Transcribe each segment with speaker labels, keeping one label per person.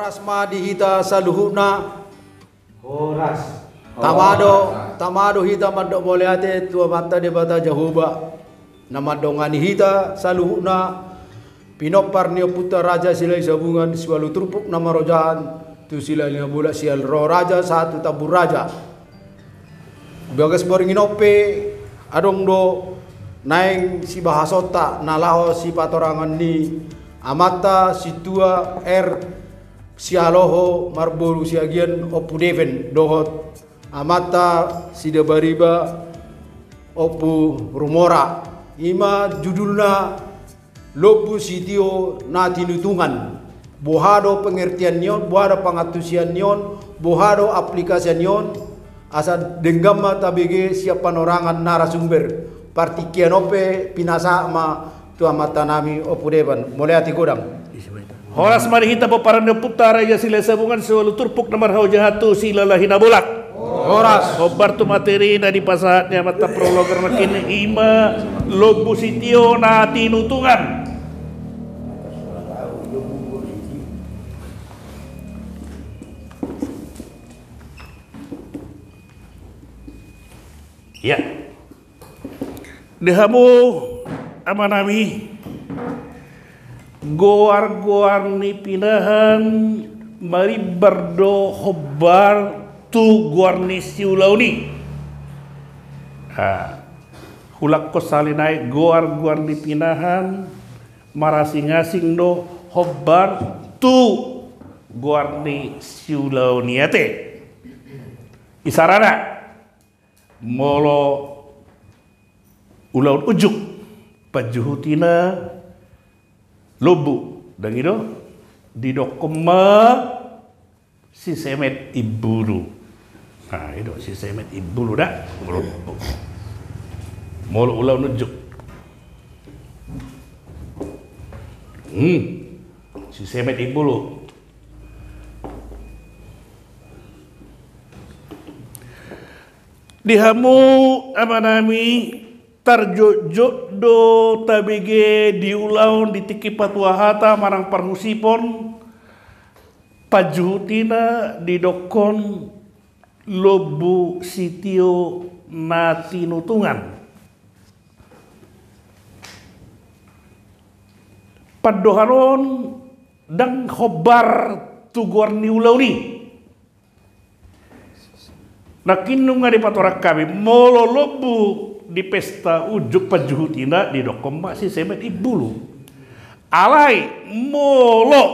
Speaker 1: Horas madihita saluhuna.
Speaker 2: Horas.
Speaker 1: Tamado hita mandok boleh ate tua mata de bata jahuba. Nama dongani hita saluhuna. Pinopar nio putra raja silai sabungan siwalu turpuk nama rojahan. Tu silai lima bulan sial roh raja satu tabur raja. Bagas boring inope adong do naing si bahasota nalaho si patorangan ni amata si tua si aloho marburu si agian opu deven dohot amata si debariba opu rumora ima judulna lobu sitio nati nutungan bohado pengertian nyon bohado pengatusian nyon bohado aplikasian nyon asa denggama tabege siapan orangan narasumber partikian ope pinasa ma tua mata nami opu devan mulai hati kodam.
Speaker 3: Horas marihita paparanda putara ya sila sabungan sewalu turpuk namar hau jahatu sila lahina bolak.
Speaker 1: Horas.
Speaker 3: Obar tu materi na di pasahatnya mata prologer makin ima lobu sitio na tinutungan. Ya. Dehamu amanami goar ni pinahan mari bardo hobar tu goar ni siulauni hulak ko salinai goar ni pinahan marasing-asing do hobar tu goar ni siulauni ate isarana molo ulaun ujuk pajuhutina lobu dan itu didokoma si semet ibulu. Nah itu si semet ibulu dah lobu. Molo ulaun ujuk. Si semet ibulu. Dihamu apa nami tarjo do tabege diulaun ditiki patuahata marang parhusipon pajuhutina didokon lobu sitio natinutungan padoharon dang khobar tugor niulauni nakinung nga di patorak kami molo lobu di pesta ujuk pajuhutina di dokom si semet ibulu alai molo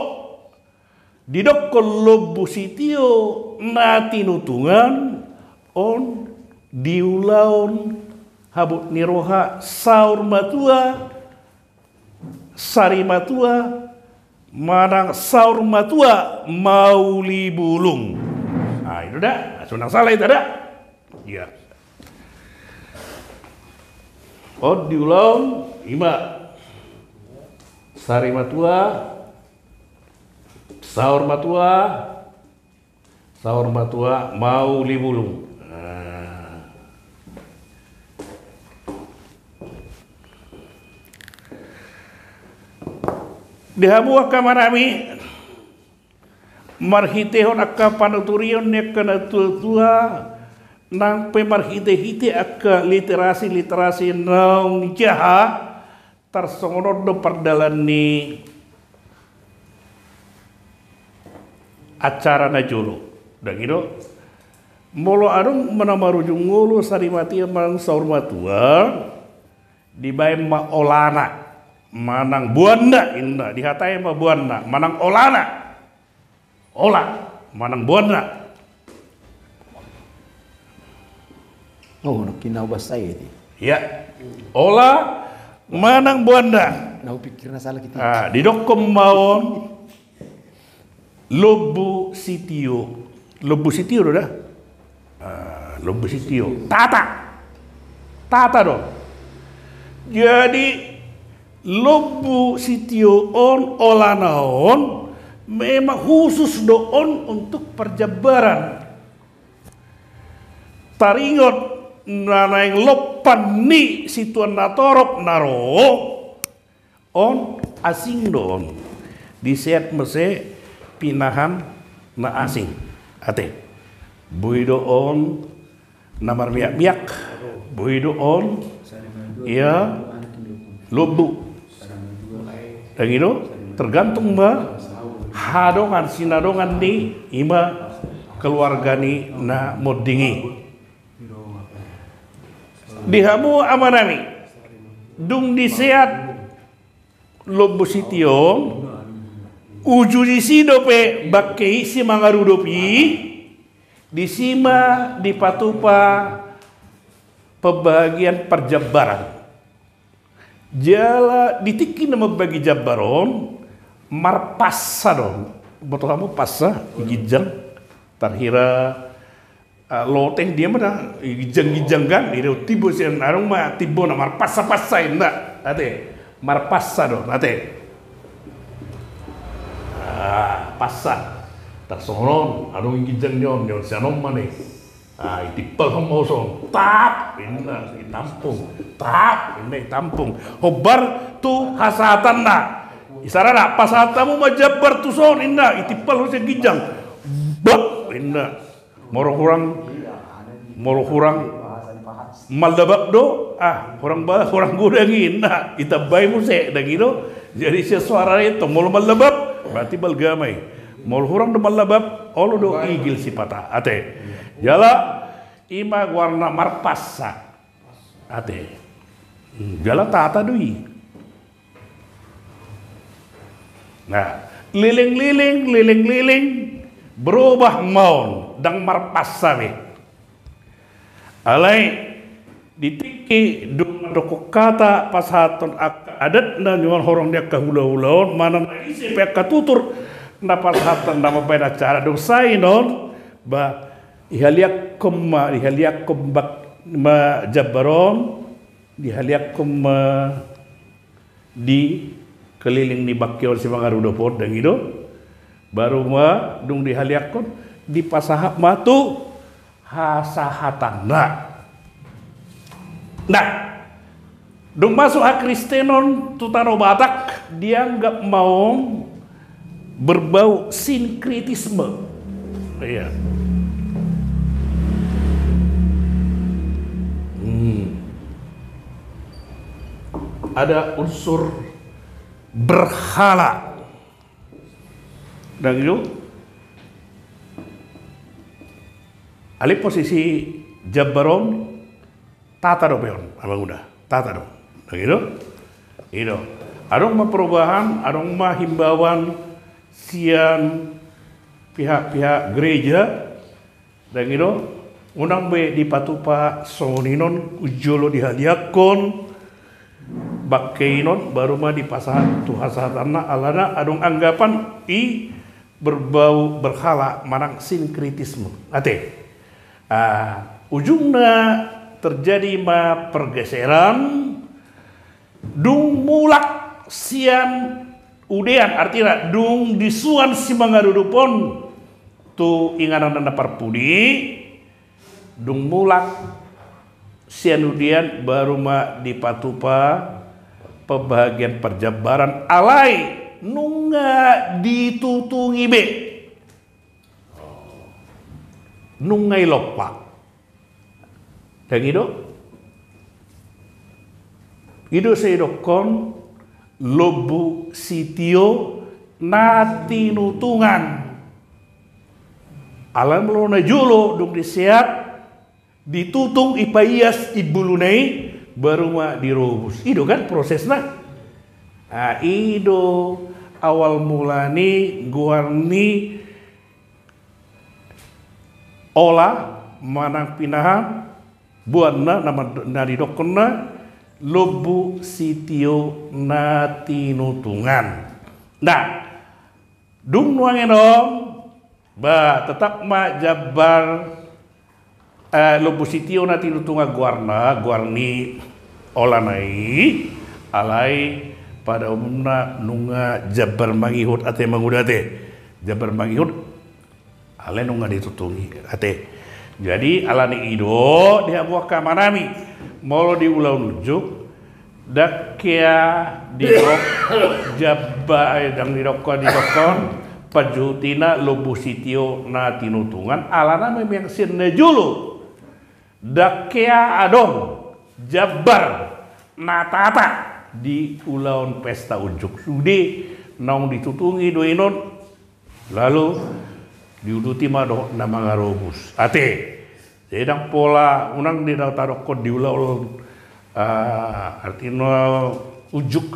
Speaker 3: di dokon lobu sitio natinutungan on diulaun habut niroha saur matua sari matua manang saur matua mauli bulung. Nah itu dah sunang salah itu dah ya. Oh diulang ima sari matua saur matua mau libulung. Dihamu akamanami marhitehon akka panuturion nek kana tua nang pemarhite-hite akka literasi nang jaha tarsongonod do pardalan ni acara na jolo dan gitu molo arung manamarujung ngulu sarimati mang saur matua dibae ma olana manang buanda inda dihatai ma buanda manang olana ola manang buanda.
Speaker 1: Oh, kinau bahasa itu.
Speaker 3: Ya, ola manang buanda.
Speaker 1: Nau pikirna salah kita.
Speaker 3: Di dokom maon lobu sitio dah. Lobu sitio. Tata dong. Jadi lobu sitio on olanaon memang khusus doon untuk perjabaran. Taringot nanaing lopan ni situan natorop naro on asing doon. Di set mese pinahan na asing ate buhi doon na marmiyak-miyak buhi doon ya lobu dan itu tergantung ba hadongan sinadongan ni ima keluarga ni na modingi dihamu amanami dung disehat lobu sitiong uju di sido pe bakkei si mangarudopi di sima di patupa pembagian perjabaran jala ditiki nama bagi jabaron marpassa dong betul kamu passa gijang terhira loteng dia mana gijang kan itu tibo sih narung mah tibo na marpassa indah ate marpassa dong ate passa tersonon adong gijang nyon sianom mana itipal homoson tap ini tampung hobar tu hasatan na isarana pasatamu majabar tu son inna itipal hosen gijang bak inna moro kurang maldabak do orang gudangi inna itabai muse dah gitu jadi sesuara itu mol maldabak berarti balgamai mol kurang do maldabak olo do igil sipata ate jala ima warna marpassa ate jala tata dui nah liling berubah maun dang marpassa be alai ditiki dung doko kata pasaton adat na nyuan horong dia kahula-hulaon mana isi pek katutur na pasatan nama beda cara dong sainon ba ihaliakum bak ma jabaron dihaliakum di keliling di bakyo si mangarudopod dan itu baru ma dung dihaliakum di pasahap matu hasahatan nah dung masuk hak Kristenon tutano Batak dia nggak mau berbau sinkritisme iya. Ada unsur berhala dan itu alih posisi jabaron tata do peon abang udah tata do dan itu adong mah perubahan adong mah himbauan sian pihak-pihak gereja dan itu unang be di patupa soninon ujolo dihadiakon bakkeinon baru mah di pasahan tu hasatanna alana adong anggapan berbau berhala manang sinkritisme ate ujungnya terjadi mah pergeseran dung mulak sian udean artinya dung disuan si mangarudupon tu inganan nanda parpudi dung mulak sian udean baru mah di patupa pembagian perjabaran alai nunga ditutungi be nungai lopak dan itu seidokon lobu sitio nati nutungan alam lona julo dung disiap ditutung ipaias ibulunai baru mah dirobus itu kan prosesnya itu awal mulani guarni olah manang pinahan buanna nama nari dokonna lobu sitio nati nutungan nah dung nuangenom ba tetap ma jabar lobu sitio nati nutunga guarni olanai alai pada umumna nunga jabar mangihut ate mangudate jabar mangihut alai nunga ditutungi ate jadi alani ido dia buah kamanami mau diulau nujuk dakya dirok jabba dang dirokon pajutina lobu sitio na tinutungan alana memang sirne julu dakea adong jabar natata di ulaun pesta ujuk sudi naung ditutungi doinon lalu diuduti mado na mga robus ate sedang pola unang di tarokod di ulaun artinya ujuk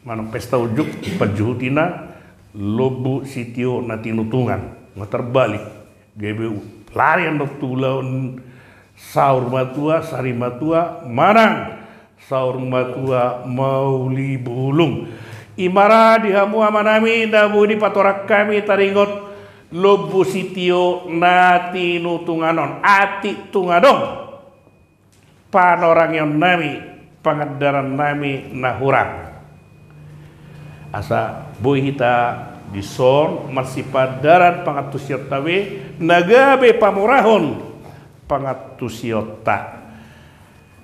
Speaker 3: manang pesta ujuk pajutina lobu sitio na tinutungan nga terbalik GBU lari ang tulaun saur matua sari matua manang saur matua mauli bulung imara dihamu amanami dabudi patorak kami taringot lobu sitio na tinutunganon ati tungadong panorang yang nami pangadaran nami nahurang asa boy hita di son masih padaran pangatusiot tawe nagabe pamurahon pangatusiota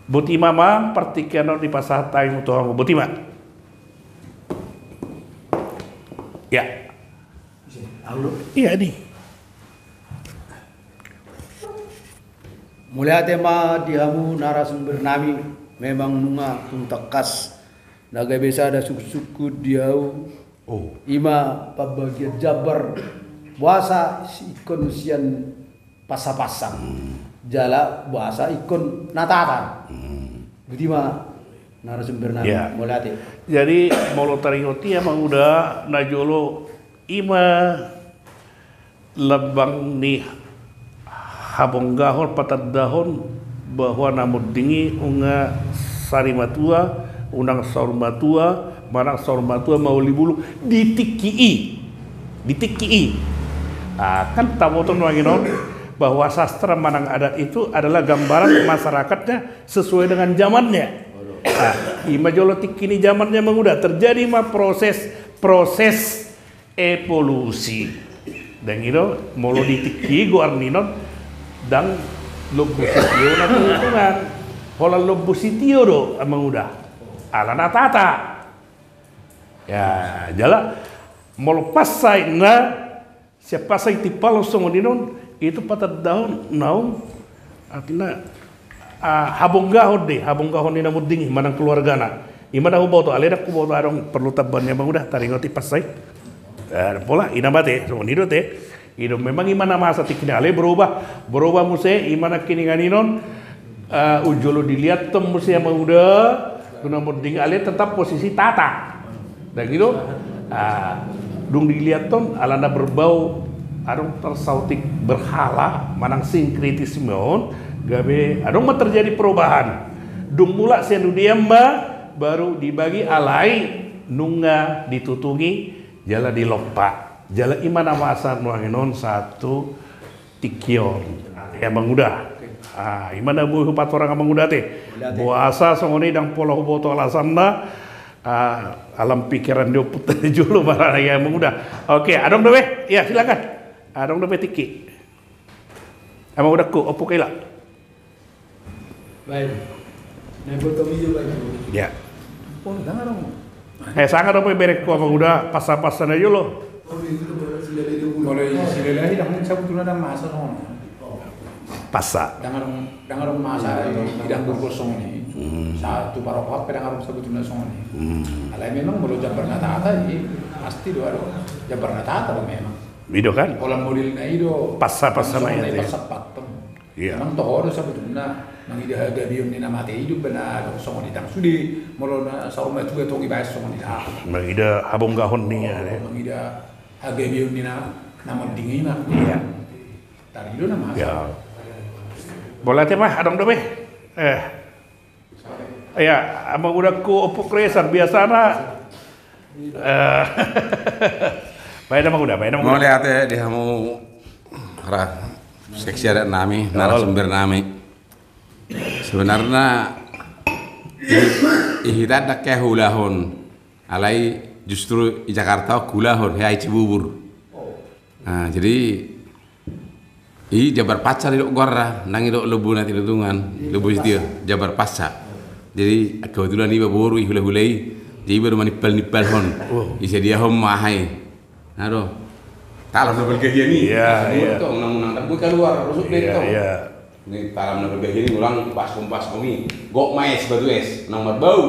Speaker 3: butima ma partikiano di pasah tayo tuhango butima ya iya nih
Speaker 1: mulai tema dihamu narasumber nami memang nunga tuntakas naga besa ada suku-suku diau ima pembagian jabar bahasa ikon sian pasang-pasang jala bahasa ikon natata butima narasumber nami mulai
Speaker 3: jadi molo taringoti emang udah najolo ima lebang nih habong gahol patat dahon bahwa namud dingi unga sari matua unang saur matua manang saur matua mauli bulu ditikii kan tamoton wanginon bahwa sastra manang adat itu adalah gambaran masyarakatnya sesuai dengan zamannya. Ima jolo tikini zamannya mengudah terjadi mah proses evolusi dan itu molo ditiki guarninon dan lobu sitio na tuntungan hola lobu sitio do amang udah ala natata ya jala molo pasai na siapa pasai tipalo songondinon itu patat daun naung artinya habong gahon ni namud dingi manang keluargana imana huboto aleda kuboto adong perlu tabannya amang udah taringoti pasai pola inamate songondido te itu memang imana masa tikini ale berubah muse imana kini ganinon ujolo dilihat tem muse yang udah tuna muding ale tetap posisi tata dan gitu dung dilihat ton alanda berbau adong tersautik berhala manang sinkritismeon gabe adong mah terjadi perubahan dung mula sendu diamba baru dibagi alai nunga ditutungi jala dilompa jala imana masa nuanginon satu tikion emang udah imana bu hupat orang emang udah teh buasa songoni dang pola huboto alasanna alam pikiran dia putar julu barang ya emang udah oke adong dobe ya silakan adong dobe tiki emang udah ku opo kila
Speaker 1: baik nebo tomi juga
Speaker 3: ya
Speaker 2: Oh, dengar dong.
Speaker 3: sangat dobe berek ku emang udah pasan-pasan aja lo
Speaker 2: Kalau silalahi dah sebetulnya dah masa dong.
Speaker 3: pasa
Speaker 2: Dengar masa idang berkosong ni. Satu parokat dengar sebetulnya song ni. Alai memang belum jabar natata ini pasti doa jabar natata memang.
Speaker 3: video kan
Speaker 2: Kalau model na ido
Speaker 3: pasa-pasa na yan
Speaker 2: pasapat pun.
Speaker 3: Iya.
Speaker 2: Memang toh sebetulnya nang ida gabion ni nama teh hidup benar song ni tang sudi molo na sauma juga tongi bahas song ni dah.
Speaker 3: magida habong gahon niya
Speaker 2: Nang ida gabion ni nama dingin mah.
Speaker 3: Iya.
Speaker 2: Tadi itu nama.
Speaker 3: ya boleh teh mah adong dobe ya amang udah ku opok resan biasana baik nama udah
Speaker 4: mau lihat ya dia mau seksi adat nami narasumber nami sebenarnya ihita ada kehulahon alai justru di Jakarta kulahon ya Cibubur nah jadi Jabar Pacar di Gorra nang itu lebu nanti lutungan lebu itu Jabar Pacar jadi kebetulan iba boru ihula-hulai jadi baru manipal hon isi dia hom mahai nado talam na bergahian ni.
Speaker 3: Iya, iya.
Speaker 4: Itu undang-undang tak boleh keluar, rusuk deh itu.
Speaker 3: Iya.
Speaker 4: Ini talam na bergahian ni ulang pas kami. Gok mais batu es, nomor bau.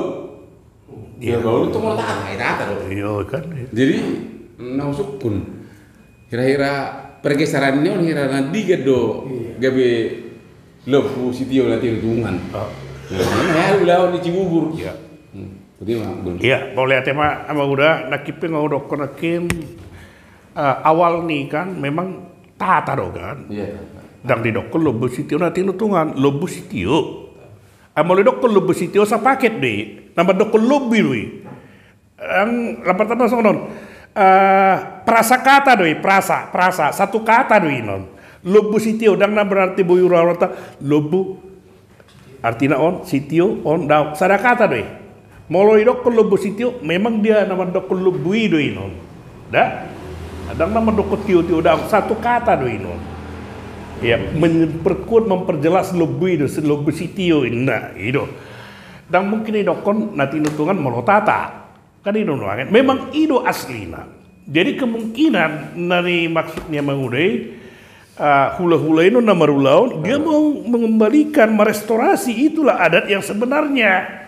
Speaker 4: Dia bau itu mau tak, tak.
Speaker 3: Iya kan.
Speaker 4: Jadi nausuk pun. Kira-kira pergeseran ini orang kira nanti gedo gabe lepu sitio nanti hitungan. Nah, ulah di Cibubur.
Speaker 3: Iya.
Speaker 4: Betul mah.
Speaker 3: Iya, boleh tema ama udah nakipin ngodok konakin awal nih kan memang tata do kan.
Speaker 4: Iya.
Speaker 3: Dan di dokter lebu sitio nanti hitungan lebu sitio. Amol dokter lebu sitio sa paket deh. Nama dokter lebih doi. Ang pertama sonon. Prasa kata doi, prasa satu kata doi non. Lebu sitio dan berarti boyu rawata lebu artinya on sitio on daw sada kata doi. Molo idok ko lebu sitio memang dia nama dok lebu doi non. Da adang nama dok tio daw satu kata doi non. Ya memperkuat memperjelas lebu sitio nah itu. Dan mungkin idok kon nanti nutungan molo tata. Kan itu nuangan. Memang itu aslina. Jadi kemungkinan dari maksudnya mengudai hula-hula itu nama rulau dia mau mengembalikan merestorasi itulah adat yang sebenarnya.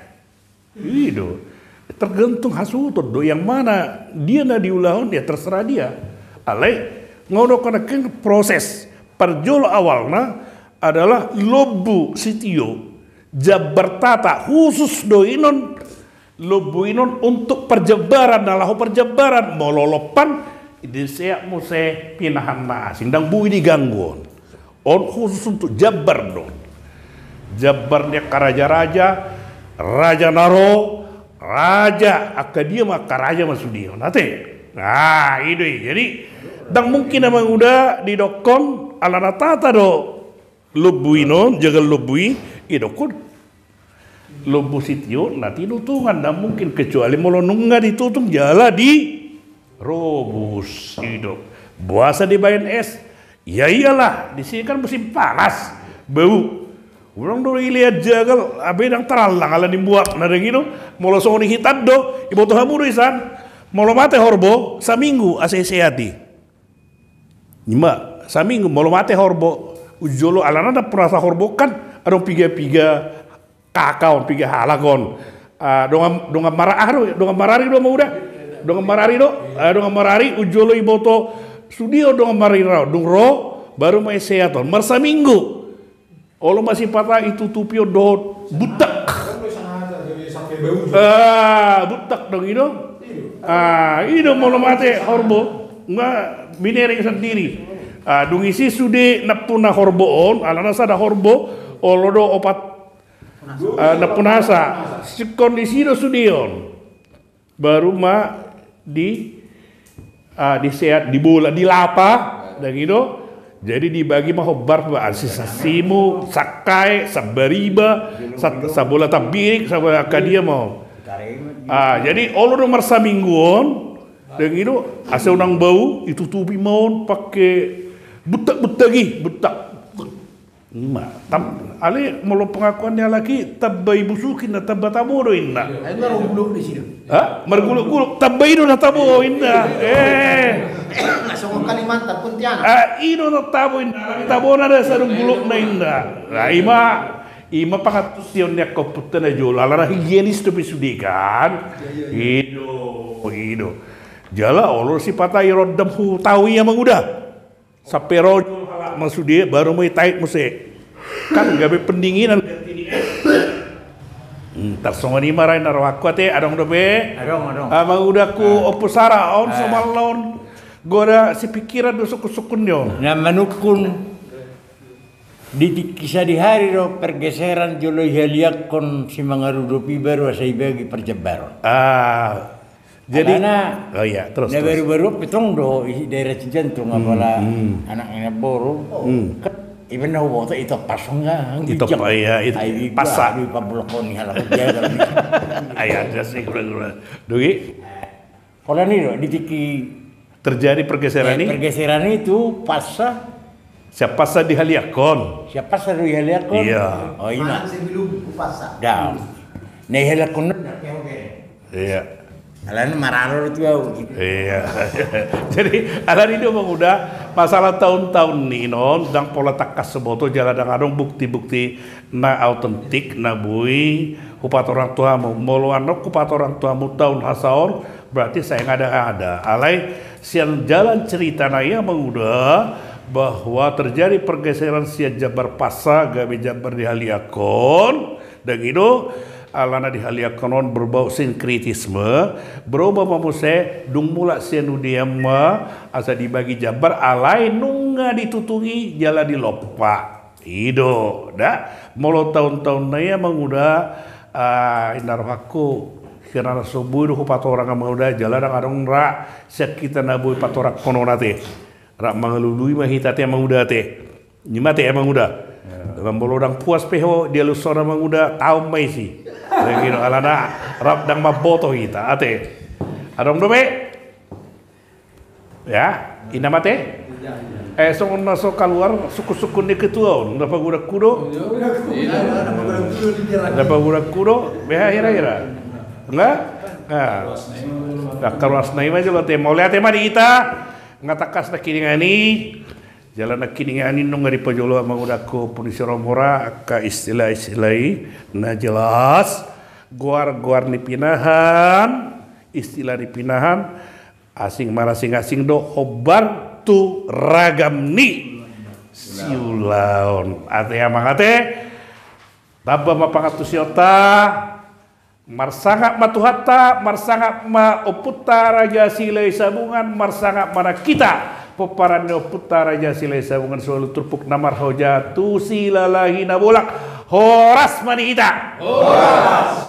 Speaker 3: Itu tergantung hasutot do yang mana dia na diulaun dia terserah dia. Alai ngodokan proses perjol awalnya adalah lobu sitio jabar tata khusus do inon lobu inon untuk perjebaran nalahu perjebaran mololopan ide saya muse pinahan na asing dang bui digangguan on khusus untuk jabar do jabarnya karaja-raja raja naro raja akadia maka raja masudio nate nah itu jadi dang mungkin emang udah didokon ala tata do lobu inon jaga lobu idokon lobu sitio nanti nutungan dan mungkin kecuali mau nungga ditutung jala di robus hidup puasa di bayan es ya iyalah di sini kan musim panas bau orang dulu lihat jagal abe yang teralang ala dibuat nada gitu mau soni hitam do ibu tuh hamu isan mau mate horbo saminggu asesiati nyima saminggu mau mate horbo ujolo ala nada perasa horbo kan ada piga kakao piga halakon donga marari do mau udah donga marari ujolo iboto studio donga marari dong ro baru mai seaton marsa minggu olo masih patah itu tupio do butak butak dong itu itu mau mate horbo nggak binering sendiri dung isi sude napuna horboon alana sada horbo olo do opat napunasa si kondisi do sudion baru di sehat di bola di lapa dan gitu jadi dibagi hobar asisasimu sakai sabariba sabola tabirik sabola akadia mau jadi olo do marsa mingguon dan gitu asal unang bau itu tubi mau pakai butak ale mau pengakuannya lagi tabai busukin na tabatamo inna.
Speaker 1: Ay marugulog di sino.
Speaker 3: Ha? Margulog tabai na tabo inna.
Speaker 1: Sa Kalimantan Pontianak.
Speaker 3: Ino na tabo inna. Tabo na sa rugulog na inna. Ima pangatus yon niya komputer na jola. Lara higienis to pisudikan. Ido. Jala olor si patay rodam hu tawi yang mengudah. Sa pero maksud dia baru mau taik musik kan gabe pendinginan tarsongan ni maray na rawak te adong dobe
Speaker 2: adong
Speaker 3: amang udah ku opusara on somalon goda si pikiran do sukun yo
Speaker 2: na manukun di kisah di hari ro pergeseran jolo haliak kon si mangarudopi baru asai bagi perjebaran
Speaker 3: jadi
Speaker 2: oh
Speaker 3: iya terus
Speaker 2: baru-baru petong do daerah Cijantung apala anak-anak boro even na woto itu pasonga
Speaker 3: itu iya itu pasa
Speaker 2: di pablokon halak jaga
Speaker 3: ayah jasik gula dugi
Speaker 2: kalau nih di tiki
Speaker 3: terjadi pergeseran ini
Speaker 2: pergeseran itu pasa
Speaker 3: siapa sa di haliakon
Speaker 2: iya oh iya
Speaker 1: Sebelum pasa.
Speaker 2: dah nah haliakon
Speaker 3: iya
Speaker 5: Alan mararo tu au.
Speaker 3: Iya. Jadi alan ini memang udah masalah tahun-tahun nih non dan pola takas seboto jalan dengan bukti-bukti na autentik na bui kupat orang tuamu moluano kupat orang tuamu tahun hasaor berarti saya nggak ada alai siang jalan cerita naya mengudah bahwa terjadi pergeseran siang Jabar Pasa gabe Jabar di Haliakon dan itu alana di Haliakonon berbau sinkritisme berubah mamuse dung mula sianu diama asa dibagi Jabar alai nunga ditutungi jalan di lopa ido dah molo tahun-tahun naya mengudah inarohaku karena subuh itu patorang mengudah jalan adong ra kita nabu patorak kononate ra mangalului mahita teh mengudah teh nyima teh emang udah dalam bolodang puas peho dia lusona mengudah tahu mai sih lagi alana rap dang maboto kita ate adong dobe ya ina mate song masuk keluar suku-suku ni ketua dapat gura kudo beha hira enggak nah karuas naima juga teh mau lihat tema di kita ngatakas nak kiringani jalan nak kiringani nung ngari pajolo mangudako polisi romora ka istilah-istilai na jelas guar ni pinahan istilah ni pinahan asing marasing-asing do obar tu ragam ni siulaon ate amang ate tabba mapangatu siota marsangak matuhatta marsangak ma oputta raja silai sabungan marsangak mana kita peparan oputta raja silai sabungan selalu turpuk namar hoja tu sila lagi na bolak horas mani kita horas